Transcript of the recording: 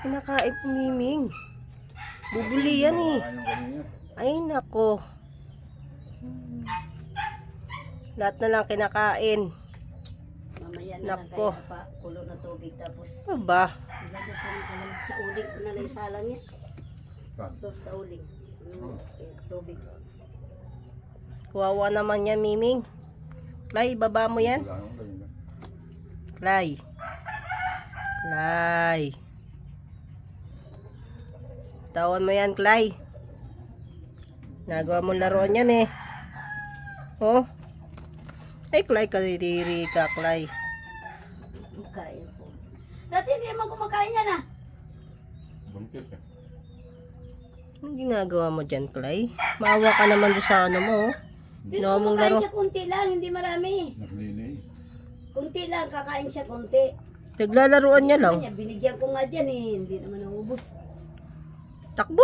Kinakain po, Miming. Bubuli yan eh. Ay, nako. Lahat na lang kinakain. Mamaya na lang Nako. kaya pa kulo na tubig tapos Ano ba? ilagasan ko lang sa uling ko na lang isalang niya. Ito sa uling. Tubig. Kawawa naman yan, Miming. Clay, baba mo yan. Clay. Clay. Tawan mo yan, Clay. Nagawa mo laruan yan eh. Oh. Ay, Clay, kalidiri ka, Clay. Kain po. Dati hindi naman kumakain yan ah. Anong ginagawa mo dyan, Clay? Maawa ka naman doon sa ano mo. Pero Ginawa mong kumakain laro. siya kunti lang, hindi marami. Kunti lang, kakain siya kunti. Naglalaruan niya lang. Binigyan ko nga dyan eh, hindi naman naubos. Takbo!